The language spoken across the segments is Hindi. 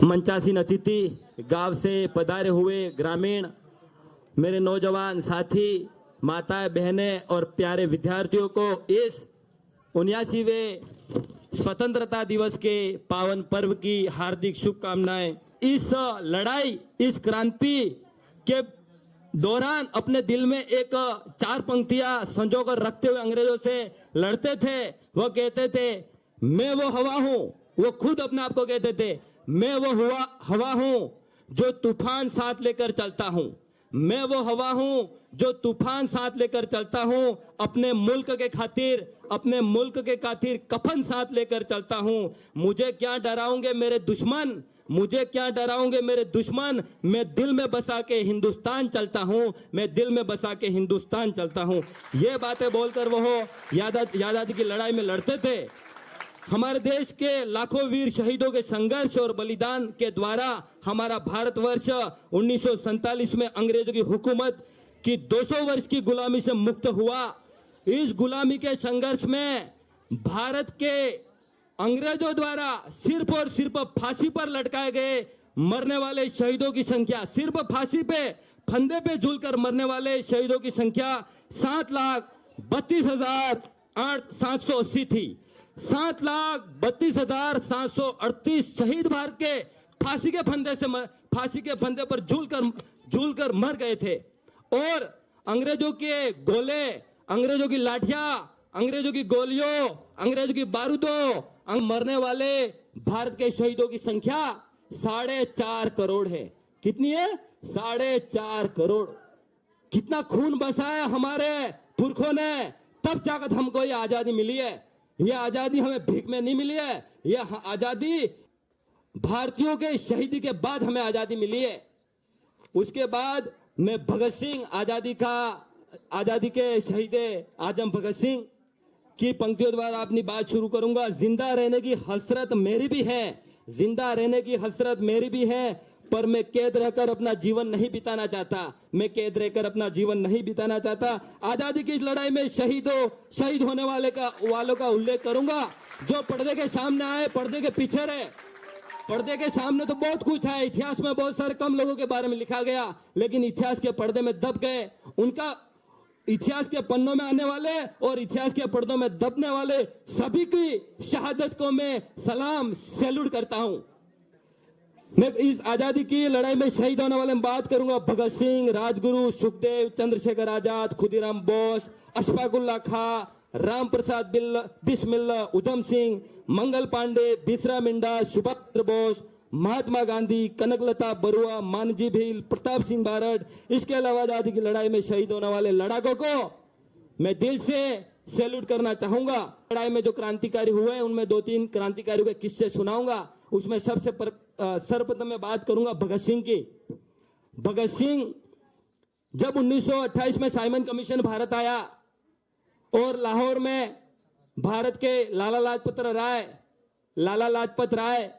मंचासीन अतिथि, गांव से पधारे हुए ग्रामीण, मेरे नौजवान साथी, माताएं बहनें और प्यारे विद्यार्थियों को इस 79वें स्वतंत्रता दिवस के पावन पर्व की हार्दिक शुभकामनाएं। इस लड़ाई, इस क्रांति के दौरान अपने दिल में एक चार पंक्तियां संजोकर रखते हुए अंग्रेजों से लड़ते थे। वो कहते थे, मैं वो हवा हूं। वो खुद अपने आप को कहते थे, मैं वो हवा हूं जो तूफान साथ लेकर चलता हूं। मैं वो हवा हूं जो तूफान साथ लेकर चलता हूं। अपने मुल्क के खातिर कफन साथ लेकर चलता हूं। मुझे क्या डराओगे मेरे दुश्मन, मुझे क्या डराओगे मेरे दुश्मन। मैं दिल में बसा के हिंदुस्तान चलता हूं, मैं दिल में बसा के हिंदुस्तान चलता हूं। ये बातें बोलकर वो आजादी की लड़ाई में लड़ते थे। हमारे देश के लाखों वीर शहीदों के संघर्ष और बलिदान के द्वारा हमारा भारतवर्ष 1947 में अंग्रेजों की हुकूमत की 200 वर्ष की गुलामी से मुक्त हुआ। इस गुलामी के संघर्ष में भारत के अंग्रेजों द्वारा सिर्फ और सिर्फ फांसी पर लटकाए गए मरने वाले शहीदों की संख्या, सिर्फ फांसी पे फंदे पे झूलकर मरने वाले शहीदों की संख्या 7,32,780 थी। 7,32,738 शहीद भारत के फांसी के फंदे पर झूलकर मर गए थे। और अंग्रेजों के गोले, अंग्रेजों की लाठियां, अंग्रेजों की गोलियों, अंग्रेजों की बारूदों मरने वाले भारत के शहीदों की संख्या 4.5 करोड़ है। कितनी है? 4.5 करोड़। कितना खून बसाया हमारे पुरखों ने, तब जाकर हमको ये आजादी मिली है। ये आजादी हमें भीख में नहीं मिली है, ये आजादी भारतीयों के शहीदी के बाद हमें आजादी मिली है। उसके बाद मैं भगत सिंह, आजादी के शहीद आजम भगत सिंह की पंक्तियों द्वारा अपनी बात शुरू करूंगा। जिंदा रहने की हसरत मेरी भी है, जिंदा रहने की हसरत मेरी भी है, पर मैं कैद रहकर अपना जीवन नहीं बिताना चाहता, मैं कैद रहकर अपना जीवन नहीं बिताना चाहता। आजादी की इस लड़ाई में शहीद होने वालों का उल्लेख करूंगा, जो पर्दे के सामने आए, पर्दे के पीछे रहे। पर्दे के सामने तो बहुत कुछ है, इतिहास में बहुत सारे कम लोगों के बारे में लिखा गया, लेकिन इतिहास के पर्दे में दब गए। उनका इतिहास के पन्नों में आने वाले और इतिहास के पर्दों में दबने वाले सभी की शहादत को मैं सलाम सैल्यूट करता हूं। मैं इस आजादी की लड़ाई में शहीद होने वाले में बात करूंगा। भगत सिंह, राजगुरु, सुखदेव, चंद्रशेखर आजाद, खुदीराम बोस, अशफाकुल्ला खां, राम प्रसाद बिस्मिल्ला, उधम सिंह, मंगल पांडे, बिरसा मुंडा, सुभाष चंद्र बोस, महात्मा गांधी, कनकलता बरुआ, मानजी भील, प्रताप सिंह बारड, इसके अलावा आजादी की लड़ाई में शहीद होने वाले लड़ाकों को मैं दिल से सैल्यूट करना चाहूंगा। लड़ाई में जो क्रांतिकारी हुए उनमें 2-3 क्रांतिकारियों के किस्से सुनाऊंगा। उसमें सर्वप्रथम मैं बात करूंगा भगत सिंह की। भगत सिंह जब 1928 में साइमन कमीशन भारत आया और लाहौर में भारत के लाला लाजपत राय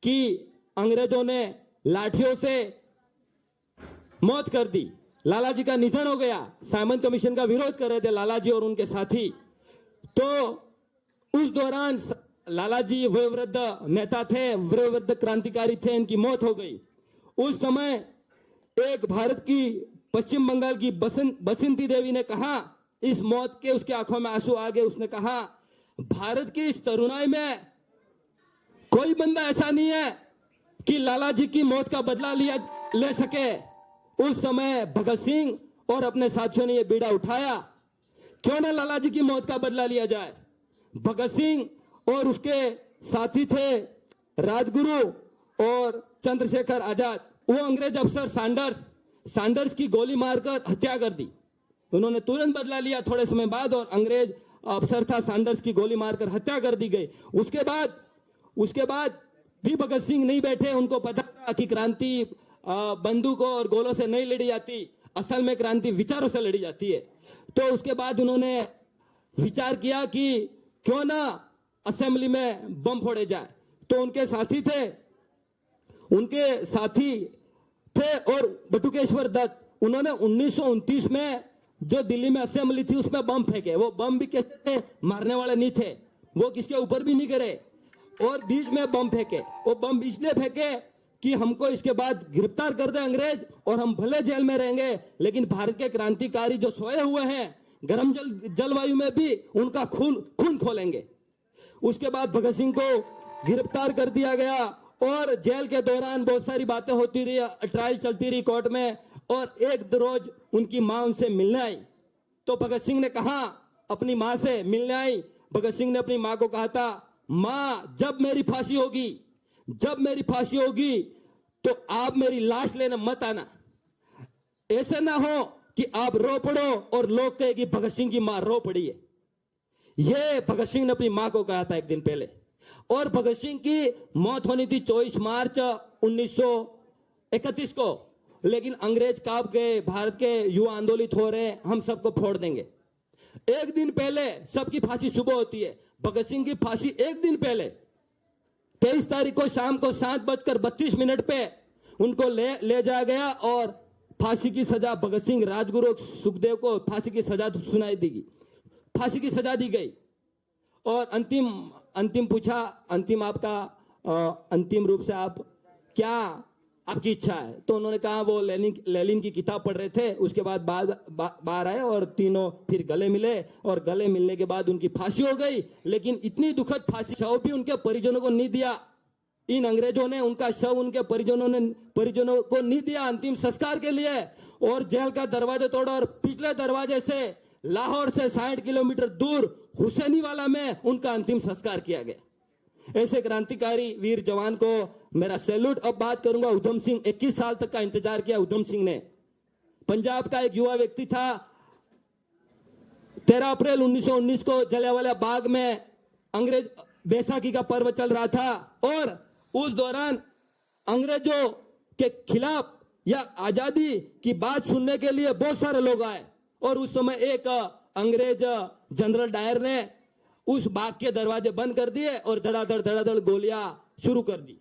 की अंग्रेजों ने लाठियों से मौत कर दी। लाला जी का निधन हो गया। साइमन कमीशन का विरोध कर रहे थे लाला जी और उनके साथी। तो उस दौरान लाला जी वयोवृद्ध नेता थे, वयोवृद्ध क्रांतिकारी थे, इनकी मौत हो गई। उस समय एक भारत की पश्चिम बंगाल की बसंती देवी ने कहा, इस मौत के उसके आंखों में आंसू आ गए। उसने कहा, भारत की इस तरुणाई में कोई बंदा ऐसा नहीं है कि लाला जी की मौत का बदला ले सके। उस समय भगत सिंह और अपने साथियों ने यह बीड़ा उठाया, क्यों ना लाला जी की मौत का बदला लिया जाए। भगत सिंह और उसके साथी थे राजगुरु और चंद्रशेखर आजाद। वो अंग्रेज अफसर सैंडर्स की गोली मारकर हत्या कर दी। उन्होंने तुरंत बदला लिया थोड़े समय बाद, और अंग्रेज अफसर था सैंडर्स की गोली मारकर हत्या कर दी गई। उसके बाद भी भगत सिंह नहीं बैठे। उनको पता था कि क्रांति बंदूकों और गोलों से नहीं लड़ी जाती, असल में क्रांति विचारों से लड़ी जाती है। तो उसके बाद उन्होंने विचार किया कि क्यों ना असेंबली में बम फोड़े जाए। तो उनके साथी थे और बटुकेश्वर दत्त, उन्होंने 1929 में जो दिल्ली में असेंबली थी उसमें बम फेंके। वो बम भी कैसे थे? मारने वाले नहीं थे, वो किसके ऊपर भी नहीं गिरे, और बीच में बम फेंके। वो बम इसलिए फेंके कि हमको इसके बाद गिरफ्तार कर दे अंग्रेज और हम भले जेल में रहेंगे, लेकिन भारत के क्रांतिकारी जो सोए हुए हैं गर्म जलवायु में भी उनका खून खोलेंगे। उसके बाद भगत सिंह को गिरफ्तार कर दिया गया और जेल के दौरान बहुत सारी बातें होती रही, ट्रायल चलती रही कोर्ट में। और एक रोज उनकी मां उनसे मिलने आई, तो भगत सिंह ने कहा, अपनी मां से मिलने आई, भगत सिंह ने अपनी मां को कहा था, मां जब मेरी फांसी होगी तो आप मेरी लाश लेने मत आना। ऐसे ना हो कि आप रो पड़ो और लोग कहे कि भगत सिंह की मां रो पड़ी है। यह भगत सिंह ने अपनी मां को कहा था एक दिन पहले। और भगत सिंह की मौत होनी थी 24 मार्च 1931 को, लेकिन अंग्रेज कांप गए, भारत के युवा आंदोलित हो रहे, हम सबको फोड़ देंगे। एक दिन पहले सबकी फांसी सुबह होती है, भगत सिंह की फांसी एक दिन पहले 23 तारीख को शाम को 7:32 पे उनको ले जाया गया और फांसी की सजा भगत सिंह, राजगुरु, सुखदेव को फांसी की सजा फांसी की सजा दी गई। और अंतिम पूछा, अंतिम रूप से आप क्या आपकी इच्छा है? तो उन्होंने कहा वो लेनिन की किताब पढ़ रहे थे। उसके बाद बाहर आए और तीनों फिर गले मिले और गले मिलने के बाद उनकी फांसी हो गई। लेकिन इतनी दुखद फांसी, शव भी उनके परिजनों को नहीं दिया। इन अंग्रेजों ने उनका शव उनके परिजनों को नहीं दिया अंतिम संस्कार के लिए, और जेल का दरवाजा तोड़ा और पिछले दरवाजे से लाहौर से 60 किलोमीटर दूर हुसैनीवाला में उनका अंतिम संस्कार किया गया। ऐसे क्रांतिकारी वीर जवान को मेरा सैल्यूट। अब बात करूंगा उधम सिंह। 21 साल तक का इंतजार किया उधम सिंह ने। पंजाब का एक युवा व्यक्ति था। 13 अप्रैल 1919 को जलियांवाला बाग में अंग्रेज बैसाखी का पर्व चल रहा था और उस दौरान अंग्रेजों के खिलाफ या आजादी की बात सुनने के लिए बहुत सारे लोग आए। और उस समय एक अंग्रेज जनरल डायर ने उस बाग के दरवाजे बंद कर दिए और धड़ाधड़ गोलियां शुरू कर दी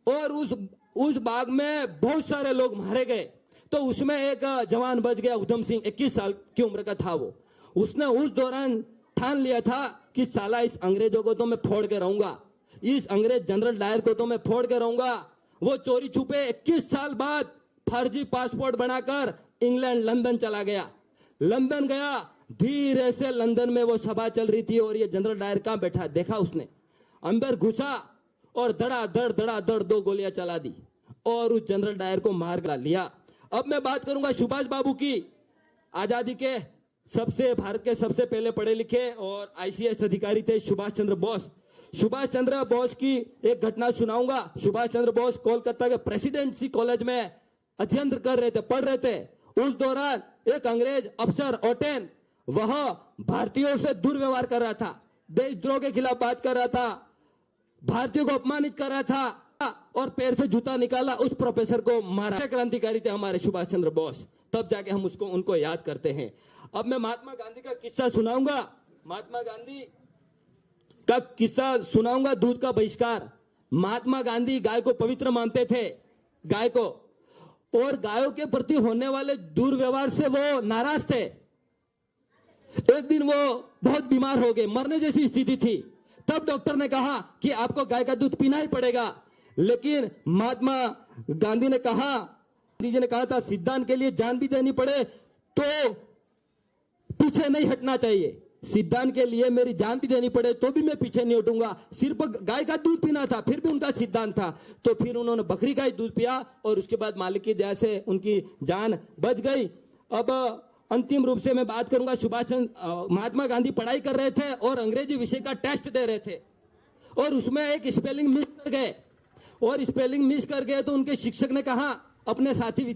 और उस बाग में बहुत सारे लोग मारे गए। तो उसमें एक जवान बच गया, उधम सिंह, 21 साल की उम्र का था वो। उसने उस दौरान ठान लिया था कि साला इस अंग्रेजों को तो मैं फोड़ के रहूंगा, इस अंग्रेज जनरल डायर को तो मैं फोड़ के रहूंगा। वो चोरी छुपे 21 साल बाद फर्जी पासपोर्ट बनाकर इंग्लैंड लंदन चला गया। लंदन गया, धीरे से लंदन में वो सभा चल रही थी और ये जनरल डायर कहां बैठा देखा उसने, अंदर घुसा और धड़ाधड़ 2 गोलियां चला दी और उस जनरल डायर को मार लिया। अब मैं बात करूंगा सुभाष बाबू की। आजादी के भारत के सबसे पहले पढ़े लिखे और ICS अधिकारी थे सुभाष चंद्र बोस। सुभाष चंद्र बोस की एक घटना सुनाऊंगा। सुभाष चंद्र बोस कोलकाता के प्रेसिडेंसी कॉलेज में अध्ययन कर रहे थे, पढ़ रहे थे। उस दौरान एक अंग्रेज अफसर ओटेन, वह भारतीयों से दुर्व्यवहार कर रहा था, देशद्रोह के खिलाफ बात कर रहा था, भारतीयों को अपमानित कर रहा था और पैर से जूता निकाला, उस प्रोफेसर को मारा। क्रांतिकारी थे हमारे सुभाष चंद्र बोस, तब जाके हम उनको याद करते हैं। अब मैं महात्मा गांधी का किस्सा सुनाऊंगा। महात्मा गांधी का किस्सा सुनाऊंगा, दूध का बहिष्कार। महात्मा गांधी गाय को पवित्र मानते थे, गाय को, और गायों के प्रति होने वाले दुर्व्यवहार से वो नाराज थे। एक दिन वो बहुत बीमार हो गए, मरने जैसी स्थिति थी। तब डॉक्टर ने कहा कि आपको गाय का दूध पीना ही पड़ेगा। लेकिन महात्मा गांधी ने कहा, गांधी जी ने कहा था, सिद्धांत के लिए जान भी देनी पड़े तो पीछे नहीं हटना चाहिए। सिद्धांत के लिए मेरी जान भी देनी पड़े तो भी मैं पीछे नहीं हटूंगा। सिर्फ गाय का दूध पीना था, फिर भी उनका सिद्धांत था। तो फिर उन्होंने बकरी का ही दूध पिया और उसके बाद मालिक की दया से उनकी जान बच गई। अब अंतिम रूप से मैं बात करूंगा महात्मा गांधी पढ़ाई कर रहे थे और अंग्रेजी विषय का टेस्ट दे रहे थे और उसमें एक स्पेलिंग मिस कर गए तो उनके शिक्षक ने कहा अपने साथी